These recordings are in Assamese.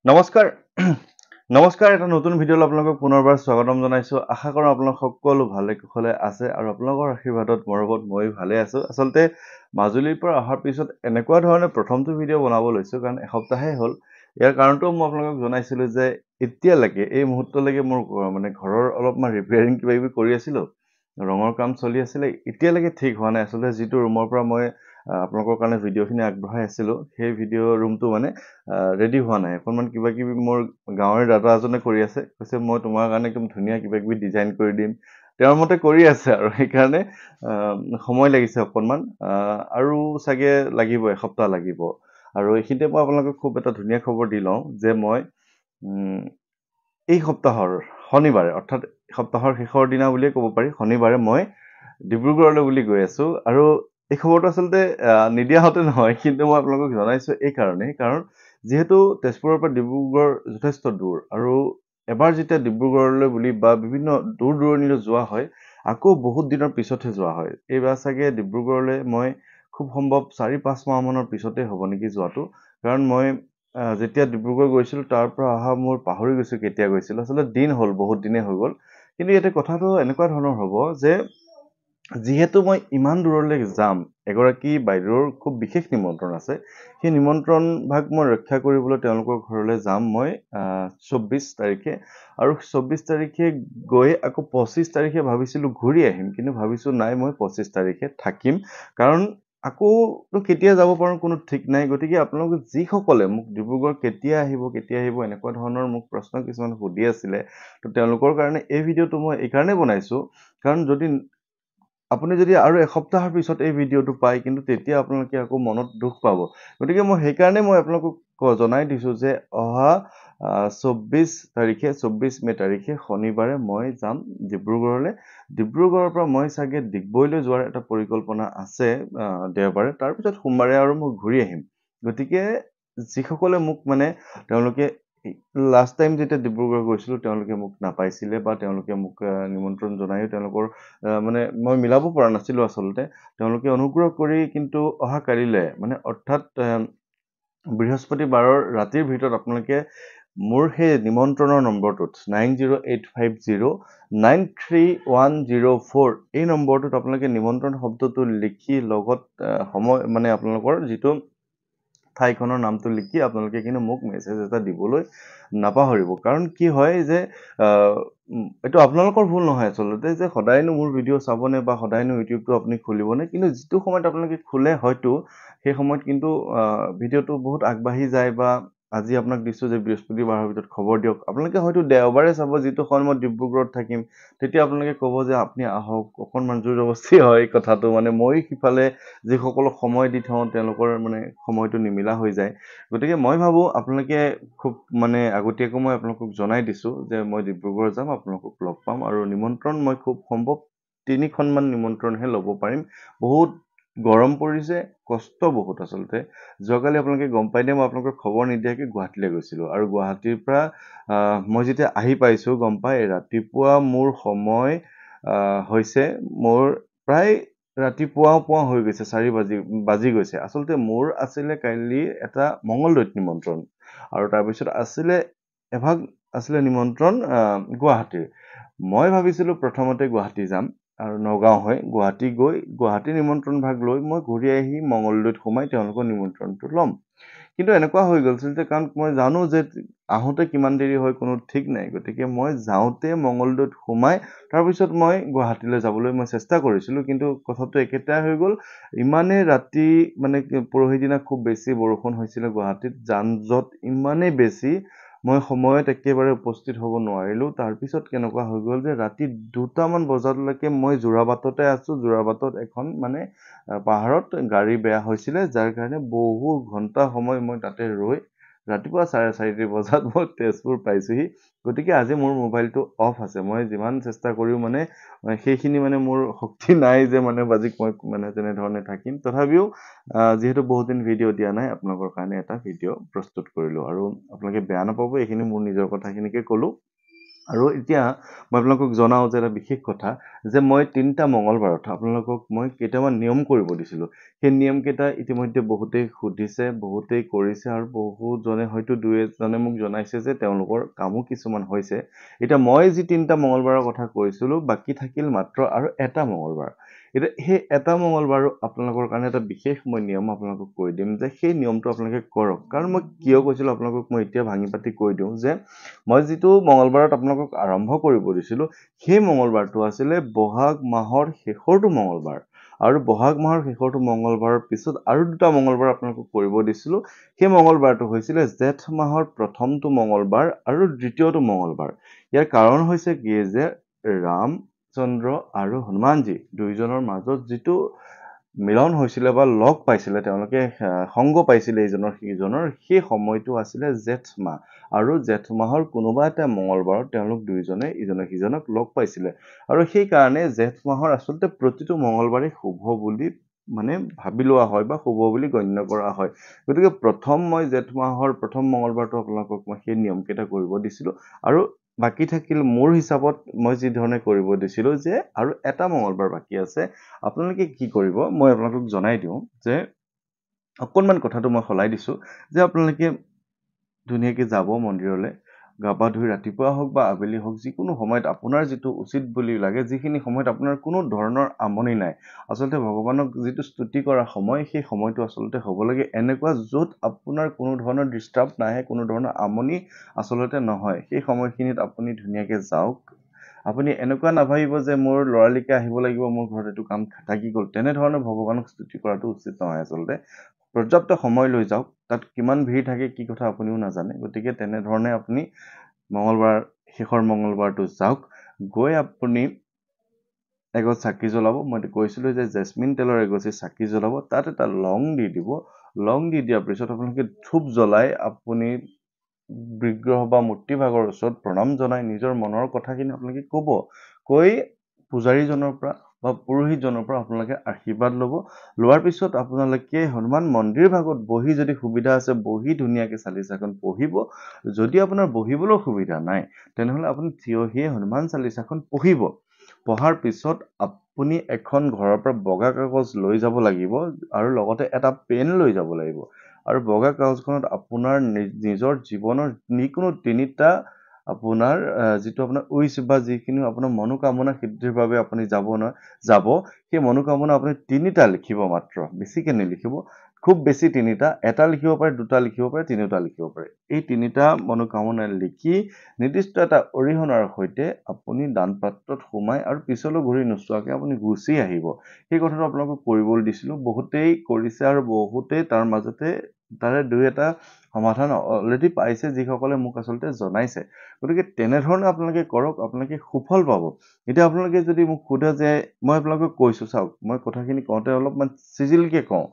নমস্কাৰ নমস্কাৰ এটা নতুন ভিডিঅ'লৈ আপোনালোকক পুনৰবাৰ স্বাগতম জনাইছো আশা কৰোঁ আপোনালোক সকলো ভালে কুশলে আছে আৰু আপোনালোকৰ আশীৰ্বাদত মৰমত মই ভালে আছো আসলতে মাজুলীৰ পৰা অহাৰ পিছত এনেকুৱা ধৰণে প্ৰথমটো ভিডিঅ' বনাব লৈছো কাৰণ এসপ্তাহে হ'ল ইয়াৰ কাৰণটো মই আপোনালোকক জনাইছিলো যে এতিয়ালৈকে এই মুহূৰ্তলৈকে মোৰ মানে ঘৰৰ অলপমান ৰিপেয়াৰিং কিবা কৰি আছিলো ৰঙৰ কাম চলি আছিলে এতিয়ালৈকে ঠিক হোৱা নাই আসলতে যিটো ৰুমৰ পৰা মই আপোনালোকৰ কাৰণে ভিডিঅ'খিনি আগবঢ়াই আছিলো সেই ভিডিঅ' ৰুমটো মানে ৰেডি হোৱা নাই অকণমান কিবা মোৰ গাঁৱৰ দাদা এজনে কৰি আছে কৈছে মই তোমাৰ কাৰণে একদম ধুনীয়া কিবা ডিজাইন কৰি দিম তেওঁৰ মতে কৰি আছে আৰু সেইকাৰণে সময় লাগিছে অকণমান আৰু চাগে লাগিব এসপ্তাহ লাগিব আৰু এইখিনিতে মই আপোনালোকক খুব এটা ধুনীয়া খবৰ দি লওঁ যে মই এই সপ্তাহৰ শনিবাৰে অৰ্থাৎ সপ্তাহৰ শেষৰ দিনা বুলিয়ে ক'ব পাৰি শনিবাৰে মই ডিব্ৰুগড়লৈ বুলি গৈ আছো আৰু এই খবৰটো আসলতে নিদিয়া হতে নহয় কিন্তু মই আপোনালোকক জনাইছো এই কাৰণেই কাৰণ যেহেতু তেজপুৰৰ পৰা ডিব্ৰুগড় যথেষ্ট দূৰ আৰু এবাৰ যেতিয়া ডিব্ৰুগড়লৈ বুলি বা বিভিন্ন দূৰ দূৰণিলৈ যোৱা হয় আকৌ বহুত দিনৰ পিছতহে যোৱা হয় এইবাৰ চাগে ডিব্ৰুগড়লৈ মই খুব সম্ভৱ 4-5 মাহ মানৰ পিছতে হ'ব নেকি যোৱাটো কাৰণ মই যেতিয়া ডিব্ৰুগড় গৈছিলো তাৰ পৰা অহা মোৰ পাহৰি গৈছো কেতিয়া গৈছিল আসলে দিন হ'ল বহুত দিনে হৈ গ'ল কিন্তু ইয়াতে কথাটো এনেকুৱা ধৰণৰ হ'ব যে যিহেতু মই ইমান দূৰলৈ যাম এগৰাকী বাইদেউৰ খুব বিশেষ নিমন্ত্ৰণ আছে সেই নিমন্ত্ৰণ ভাগ মই ৰক্ষা কৰিবলৈ তেওঁলোকৰ ঘৰলৈ যাম মই 24 তাৰিখে আৰু 24 তাৰিখে গৈ আকৌ 25 তাৰিখে ভাবিছিলো ঘূৰি আহিম কিন্তু ভাবিছো নাই মই 25 তাৰিখে থাকিম কাৰণ আকৌ কেতিয়া যাব পাৰো কোনো ঠিক নাই গতিকে আপোনালোকে যিসকলে মোক ডিব্ৰুগড় কেতিয়া আহিব এনেকুৱা ধৰণৰ মোক প্ৰশ্ন কিছুমান সুধি আছিলে তো তেওঁলোকৰ কাৰণে এই ভিডিঅ'টো মই এই কাৰণে বনাইছো কাৰণ আপুনি যদি আৰু এসপ্তাহৰ পিছত এই ভিডিঅ'টো পায় কিন্তু তেতিয়া আপোনালোকে আকৌ মনত দুখ পাব গতিকে মই সেইকাৰণে মই আপোনালোকক জনাই দিছো যে অহা 24 মে তাৰিখে শনিবাৰে মই যাম ডিব্ৰুগড়লৈ ডিব্ৰুগড়ৰ পৰা মই চাগে ডিগবৈলৈ যোৱাৰ এটা পৰিকল্পনা আছে দেওবাৰে তাৰপিছত সোমবাৰে আৰু মই ঘূৰি আহিম গতিকে যিসকলে মোক মানে তেওঁলোকে লাষ্ট টাইম যেতিয়া ডিব্ৰুগড় গৈছিলো তেওঁলোকে মোক নাপাইছিলে বা তেওঁলোকে মোক নিমন্ত্ৰণ জনায়ো তেওঁলোকৰ মানে মই মিলাব পৰা নাছিলো আসলতে তেওঁলোকে অনুগ্ৰহ কৰি কিন্তু অহা কালিলৈ মানে অৰ্থাৎ বৃহস্পতিবাৰৰ ৰাতিৰ ভিতৰত আপোনালোকে মোৰ সেই নিমন্ত্ৰণৰ নম্বৰটোত 9085093104 এই নম্বৰটোত আপোনালোকে নিমন্ত্ৰণ শব্দটো লিখি লগত সময় মানে আপোনালোকৰ যিটো ঠাইখনৰ নামটো লিখি আপোনালোকে কিন্তু মোক মেছেজ এটা দিবলৈ নাপাহৰিব কাৰণ কি হয় যে এইটো আপোনালোকৰ ভুল নহয় আসলতে যে সদায়নো মোৰ ভিডিঅ' চাবনে বা সদায়নো ইউটিউবটো আপুনি খুলিবনে কিন্তু যিটো সময়ত আপোনালোকে খোলে হয়তো সেই সময়ত কিন্তু ভিডিঅ'টো বহুত আগবাঢ়ি যায় বা আজি আপোনাক দিছো যে বৃহস্পতিবাৰৰ ভিতৰত খবৰ দিয়ক আপোনালোকে হয়তো দেওবাৰে চাব যিটো সময়ত ডিব্ৰুগড়ত থাকিম তেতিয়া আপোনালোকে ক'ব যে আপুনি আহক অকণমান জোৰ জবস্তি হয় কথাটো মানে মই সিফালে যিসকলক সময় দি থওঁ তেওঁলোকৰ মানে সময়টো নিমিলা হৈ যায় গতিকে মই ভাবো আপোনালোকে খুব মানে আগতীয়াকৈ মই আপোনালোকক জনাই দিছো যে মই ডিব্ৰুগড় যাম আপোনালোকক লগ পাম আৰু নিমন্ত্ৰণ মই খুব সম্ভৱ 3খনমান নিমন্ত্ৰণহে ল'ব পাৰিম বহুত গৰম পৰিছে কষ্ট বহুত আসলতে যোৱাকালি আপোনালোকে গম পাই দিয়ে মই আপোনালোকৰ খবৰ নিদিয়াকৈ গুৱাহাটীলৈ গৈছিলো আৰু গুৱাহাটীৰ পৰা মই যেতিয়া আহি পাইছো গম পাই ৰাতিপুৱা মোৰ সময় হৈছে মোৰ প্ৰায় ৰাতিপুৱা হৈ গৈছে 4 বাজি গৈছে আসলতে মোৰ আছিলে কাইলৈ এটা মংগলদৈত নিমন্ত্ৰণ আৰু তাৰপিছত এভাগ আছিলে নিমন্ত্ৰণ গুৱাহাটীৰ মই ভাবিছিলো প্ৰথমতে গুৱাহাটী যাম আৰু নগাঁও হৈ গুৱাহাটী গৈ গুৱাহাটী নিমন্ত্ৰণ ভাগ লৈ মই ঘূৰি আহি মংগলদৈত সোমাই তেওঁলোকৰ নিমন্ত্ৰণটো ল'ম কিন্তু এনেকুৱা হৈ গৈছিল যে কাৰণ মই জানো যে আহোঁতে কিমান দেৰি হয় কোনো ঠিক নাই গতিকে মই যাওঁতে মংগলদৈত সোমাই তাৰপিছত মই গুৱাহাটীলৈ যাবলৈ মই চেষ্টা কৰিছিলো কিন্তু কথাটো একেটাই হৈ গ'ল ইমানে ৰাতি মানে পৰহি দিনা খুব বেছি বৰষুণ হৈছিল গুৱাহাটীত যান জঁট ইমানে বেছি মই সময়ত একেবাৰে উপস্থিত হ'ব নোৱাৰিলো তাৰপিছত কেনেকুৱা হৈ গ'ল যে ৰাতি 2টামান বজালৈকে মই যোৰাবাটতে আছো যোৰাবাটত এখন মানে পাহাৰত গাড়ী বেয়া হৈছিলে যাৰ কাৰণে বহু ঘন্টা সময় মই তাতে ৰৈ ৰাতিপুৱা 4:30 বজাত মই তেজপুৰ পাইছোহি গতিকে আজি মোৰ মোবাইলটো অফ আছে মই যিমান চেষ্টা কৰিও মানে সেইখিনি মানে মোৰ শক্তি নাই যে মানে বাজিক মই মানে তেনে ধৰণে থাকিম তথাপিও যেহেতু বহুত দিন ভিডিঅ' দিয়া নাই আপোনালোকৰ কাৰণে এটা ভিডিঅ' প্ৰস্তুত কৰিলো আৰু আপোনালোকে বেয়া নাপাব এইখিনি মোৰ নিজৰ কথাখিনিকে ক'লো আৰু এতিয়া মই আপোনালোকক জনাওঁ যে এটা বিশেষ কথা যে মই ৩টা মঙ্গলবাৰত আপোনালোকক মই কেইটামান নিয়ম কৰিব দিছিলোঁ। সেই নিয়মকেইটা ইতিমধ্যে বহুতেই সুধিছে, বহুতেই কৰিছে আৰু বহুজনে হয়তো দুই এজনে মোক জনাইছে যে তেওঁলোকৰ কামো কিছুমান হৈছে। এতিয়া মই যি ৩টা মঙ্গলবাৰৰ কথা কৈছিলোঁ, বাকী থাকিল মাত্ৰ আৰু এটা মঙ্গলবাৰ। এতিয়া সেই এটা মঙ্গলবাৰো আপোনালোকৰ কাৰণে এটা বিশেষ মই নিয়ম আপোনালোকক কৈ দিম যে সেই নিয়মটো আপোনালোকে কৰক। কাৰণ মই কিয় কৈছিলোঁ আপোনালোকক মই এতিয়া ভাঙি পাতি কৈ দিওঁ যে মই যিটো মঙ্গলবাৰত আপোনালোকক আৰম্ভ কৰিব দিছিলোঁ, সেই মঙ্গলবাৰটো আছিলে বহাগ মাহৰ শেষৰটো মঙ্গলবাৰ। আৰু বহাগ মাহৰ শেষৰটো মঙ্গলবাৰৰ পিছত আৰু 2টা মঙ্গলবাৰ আপোনালোকক কৰিব দিছিলোঁ। সেই মঙ্গলবাৰটো হৈছিলে জেঠ মাহৰ প্ৰথমটো মঙ্গলবাৰ আৰু দ্বিতীয়টো মঙ্গলবাৰ। ইয়াৰ কাৰণ হৈছে কি যে ৰামচন্দ্ৰ আৰু হনুমানজী দুইজনৰ মাজত যিটো মিলন হৈছিলে বা লগ পাইছিলে, তেওঁলোকে সংগ পাইছিলে ইজনৰ সিজনৰ, সেই সময়টো আছিলে জেঠ মাহ। আৰু জেঠ মাহৰ কোনোবা এটা মঙ্গলবাৰত তেওঁলোক দুইজনে ইজনে সিজনক লগ পাইছিলে। আৰু সেইকাৰণে জেঠ মাহৰ আচলতে প্ৰতিটো মঙ্গলবাৰেই শুভ বুলি মানে ভাবি লোৱা হয় বা শুভ বুলি গণ্য কৰা হয়। গতিকে প্ৰথম মই জেঠ মাহৰ প্ৰথম মঙ্গলবাৰটো আপোনালোকক মই সেই নিয়মকেইটা কৰিব দিছিলোঁ। আৰু বাকী থাকিল মোৰ হিচাপত মই যি ধৰণে কৰিব দিছিলোঁ যে আৰু এটা মঙ্গলবাৰ বাকী আছে। আপোনালোকে কি কৰিব মই আপোনালোকক জনাই দিওঁ যে অকণমান কথাটো মই সলাই দিছোঁ যে আপোনালোকে ধুনীয়াকৈ যাব মন্দিৰলৈ, গা পা ধুই ৰাতিপুৱা হওক বা আবেলি হওক, যিকোনো সময়ত আপোনাৰ যিটো উচিত বুলি লাগে, যিখিনি সময়ত আপোনাৰ কোনো ধৰণৰ আমনি নাই। আচলতে ভগৱানক যিটো স্তুতি কৰা সময়, সেই সময়টো আচলতে হ'ব লাগে এনেকুৱা য'ত আপোনাৰ কোনো ধৰণৰ ডিষ্টাৰ্ব নাহে, কোনো ধৰণৰ আমনি আচলতে নহয়। সেই সময়খিনিত আপুনি ধুনীয়াকৈ যাওক। আপুনি এনেকুৱা নাভাবিব যে মোৰ ল'ৰালিকে আহিব লাগিব, মোৰ ঘৰত এইটো কাম থাকি গ'ল। তেনেধৰণে ভগৱানক স্তুতি কৰাটো উচিত নহয় আচলতে। পৰ্যাপ্ত সময় লৈ যাওক। তাত কিমান ভিৰ থাকে কি কথা আপুনিও নাজানে। গতিকে তেনেধৰণে আপুনি মঙ্গলবাৰ শেষৰ মঙ্গলবাৰটো যাওক। গৈ আপুনি এগছ চাকি জ্বলাব। মই কৈছিলোঁ যে জেচমিন তেলৰ এগছি চাকি জ্বলাব, তাত এটা লং দি দিব। লং দি দিয়াৰ পিছত আপোনালোকে ধূপ জ্বলাই আপুনি বিগ্ৰহ বা মূৰ্তিভাগৰ ওচৰত প্ৰণাম জনাই নিজৰ মনৰ কথাখিনি আপোনালোকে ক'ব। কৈ পূজাৰীজনৰ পৰা বা পুৰোহিতজনৰ পৰা আপোনালোকে আশীৰ্বাদ ল'ব। লোৱাৰ পিছত আপোনালোকে হনুমান মন্দিৰ ভাগত বহি, যদি সুবিধা আছে বহি ধুনীয়াকৈ চালিচাখন পঢ়িব। যদি আপোনাৰ বহিবলৈ সুবিধা নাই তেনেহ'লে আপুনি থিয় হৈয়ে হনুমান চালিচাখন পঢ়িব। পঢ়াৰ পিছত আপুনি এখন ঘৰৰ পৰা বগা কাগজ লৈ যাব লাগিব আৰু লগতে এটা পেন লৈ যাব লাগিব। আৰু বগা কাগজখনত আপোনাৰ নিজৰ জীৱনৰ যিকোনো 3টা আপোনাৰ যিটো আপোনাৰ উইচ বা যিখিনি আপোনাৰ মনোকামনা সিদ্ধিৰ বাবে আপুনি যাব, সেই মনোকামনা আপুনি 3টা লিখিব মাত্ৰ, বেছিকৈ নিলিখিব। খুব বেছি 3টা, এটা লিখিব পাৰে, 2টা লিখিব পাৰে, 3টা লিখিব পাৰে। এই 3টা মনোকামনা লিখি নিৰ্দিষ্ট এটা অৰিহণাৰ সৈতে আপুনি দান পাত্ৰত সোমাই আৰু পিছলৈ ঘূৰি নোচোৱাকৈ আপুনি গুচি আহিব। সেই কথাটো আপোনালোকক কৰিবলৈ দিছিলোঁ। বহুতেই কৰিছে আৰু বহুতেই তাৰ মাজতে তাৰে 2-এটা সমাধান অলৰেডি পাইছে, যিসকলে মোক আচলতে জনাইছে। গতিকে তেনেধৰণে আপোনালোকে কৰক, আপোনালোকে সুফল পাব। এতিয়া আপোনালোকে যদি মোক সোধে যে মই আপোনালোকক কৈছোঁ, চাওক মই কথাখিনি কওঁতে অলপমান চিজিলকৈ কওঁ,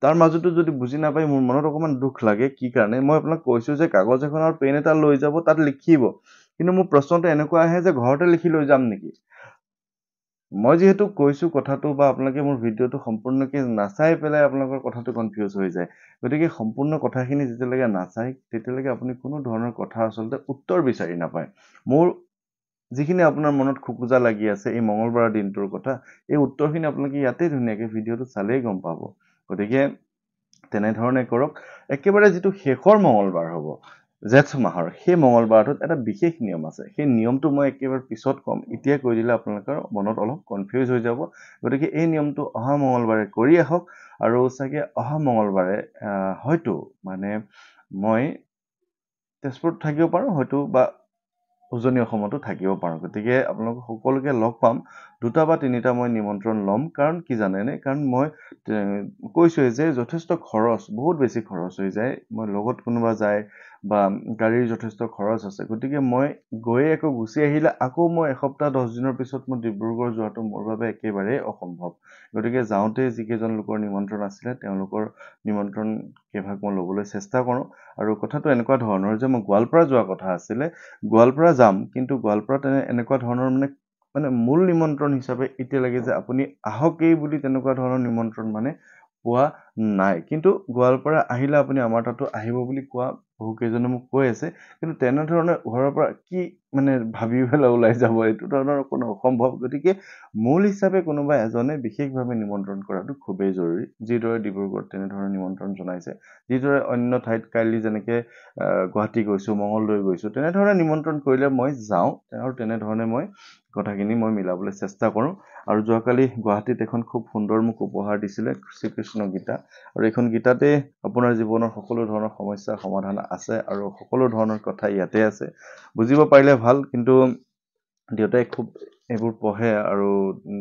তাৰ মাজতো যদি বুজি নাপায় মোৰ মনত অকণমান দুখ লাগে। কি কাৰণে মই আপোনাক কৈছোঁ যে কাগজ এখন আৰু পেন এটা লৈ যাব, তাত লিখিব। কিন্তু মোৰ প্ৰশ্নটো এনেকুৱা আহে যে ঘৰতে লিখি লৈ যাম নেকি? মই যিহেতু কৈছোঁ কথাটো বা আপোনালোকে মোৰ ভিডিঅ'টো সম্পূৰ্ণকৈ নাচাই পেলাই আপোনালোকৰ কথাটো কনফিউজ হৈ যায়। গতিকে সম্পূৰ্ণ কথাখিনি যেতিয়ালৈকে নাচায় তেতিয়ালৈকে আপুনি কোনো ধৰণৰ কথা আচলতে উত্তৰ বিচাৰি নাপায়। মোৰ যিখিনি আপোনাৰ মনত খোকোজা লাগি আছে এই মঙ্গলবাৰৰ দিনটোৰ কথা, এই উত্তৰখিনি আপোনালোকে ইয়াতে ধুনীয়াকৈ ভিডিঅ'টো চালেই গম পাব। গতিকে তেনেধৰণে কৰক। একেবাৰে যিটো শেষৰ মঙ্গলবাৰ হ'ব জেঠ মাহৰ, সেই মঙ্গলবাৰটোত এটা বিশেষ নিয়ম আছে। সেই নিয়মটো মই একেবাৰে পিছত ক'ম। এতিয়া কৈ দিলে আপোনালোকৰ মনত অলপ কনফিউজ হৈ যাব। গতিকে এই নিয়মটো অহা মঙ্গলবাৰে কৰি আহক। আৰু চাগে অহা মঙ্গলবাৰে হয়তো মানে মই তেজপুৰত থাকিব পাৰোঁ, হয়তো বা উজনি অসমতো থাকিব পাৰোঁ। গতিকে আপোনালোক সকলোকে লগ পাম। 2টা বা 3টা মই নিমন্ত্ৰণ ল'ম। কাৰণ কি জানেনে? কাৰণ মই কৈছোঁৱে যে যথেষ্ট খৰচ, বহুত বেছি খৰচ হৈ যায়। মই লগত কোনোবা যায় বা গাড়ীৰ যথেষ্ট খৰচ আছে। গতিকে মই গৈয়ে আকৌ গুচি আহিলে আকৌ মই এসপ্তাহ 10 দিনৰ পিছত মই ডিব্ৰুগড় যোৱাটো মোৰ বাবে একেবাৰেই অসম্ভৱ। গতিকে যাওঁতে যিকেইজন লোকৰ নিমন্ত্ৰণ আছিলে তেওঁলোকৰ নিমন্ত্ৰণ কেইভাগ মই ল'বলৈ চেষ্টা কৰোঁ। আৰু কথাটো এনেকুৱা ধৰণৰ যে মই গোৱালপাৰা যোৱা কথা আছিলে, গোৱালপাৰা যাম, কিন্তু গোৱালপাৰাত এনেকুৱা ধৰণৰ মানে মূল নিমন্ত্ৰণ হিচাপে এতিয়ালৈকে যে আপুনি আহকেই বুলি তেনেকুৱা ধৰণৰ নিমন্ত্ৰণ মানে পোৱা নাই। কিন্তু গোৱালপাৰা আহিলে আপুনি আমাৰ তাতো আহিব বুলি কোৱা বহুকেইজনে মোক কৈ আছে। কিন্তু তেনেধৰণে ঘৰৰ পৰা কি মানে ভাবি পেলাই ওলাই যাব এইটো ধৰণৰ কোনো অসম্ভৱ গতিকে মূল হিচাপে কোনোবা এজনে বিশেষভাৱে নিমন্ত্ৰণ কৰাটো খুবেই জৰুৰী যিদৰে ডিব্ৰুগড়ত তেনেধৰণৰ নিমন্ত্ৰণ জনাইছে যিদৰে অন্য ঠাইত কাইলৈ যেনেকৈ গুৱাহাটী গৈছোঁ মঙলদৈ গৈছোঁ তেনেধৰণে নিমন্ত্ৰণ কৰিলে মই যাওঁ আৰু তেনেধৰণে মই কথাখিনি মই মিলাবলৈ চেষ্টা কৰোঁ আৰু যোৱাকালি গুৱাহাটীত এখন খুব সুন্দৰ মোক উপহাৰ দিছিলে শ্ৰীকৃষ্ণ গীতা আৰু এইখন গীতাতে আপোনাৰ জীৱনৰ সকলো ধৰণৰ সমস্যাৰ সমাধান আছে আৰু সকলো ধৰণৰ কথা ইয়াতে আছে বুজিব পাৰিলে ভাল কিন্তু দেউতাই খুব এইবোৰ পঢ়ে আৰু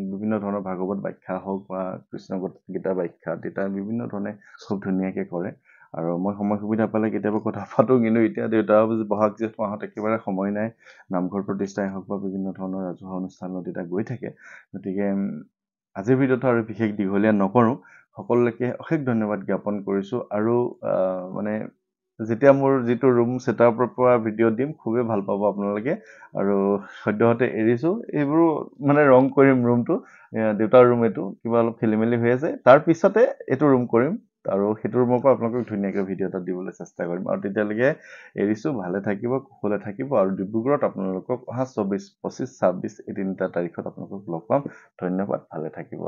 বিভিন্ন ধৰণৰ ভাগৱত ব্যাখ্যা হওক বা কৃষ্ণ গীতা ব্যাখ্যা দেউতাই বিভিন্ন ধৰণে খুব ধুনীয়াকৈ কৰে আৰু মই সময় সুবিধা পালে কেতিয়াবা কথা পাতোঁ কিন্তু এতিয়া দেউতা বহাগ জেঠ মাহত একেবাৰে সময় নাই নামঘৰ প্ৰতিষ্ঠাই হওক বা বিভিন্ন ধৰণৰ ৰাজহুৱা অনুষ্ঠানত দেউতা গৈ থাকে গতিকে আজিৰ ভিডিঅ'টো আৰু বিশেষ দীঘলীয়া নকৰোঁ সকলোকে অশেষ ধন্যবাদ জ্ঞাপন কৰিছোঁ আৰু মানে যেতিয়া মোৰ যিটো ৰুম ছেটআপৰ পৰা ভিডিঅ' দিম খুবেই ভাল পাব আপোনালোকে আৰু সদ্যহতে এৰিছোঁ এইবোৰো মানে ৰং কৰিম ৰুমটো দেউতাৰ ৰুম এইটো কিবা অলপ খেলি মেলি হৈ আছে তাৰ পিছতে এইটো ৰুম কৰিম আৰু সেইটো ৰুমৰ পৰা আপোনালোকক ধুনীয়াকৈ ভিডিঅ' এটা দিবলৈ চেষ্টা কৰিম আৰু তেতিয়ালৈকে এৰিছোঁ ভালে থাকিব কুশলে থাকিব আৰু ডিব্ৰুগড়ত আপোনালোকক অহা 24, 25, 26 এই তিনিটা তাৰিখত আপোনালোকক লগ পাম ধন্যবাদ ভালে থাকিব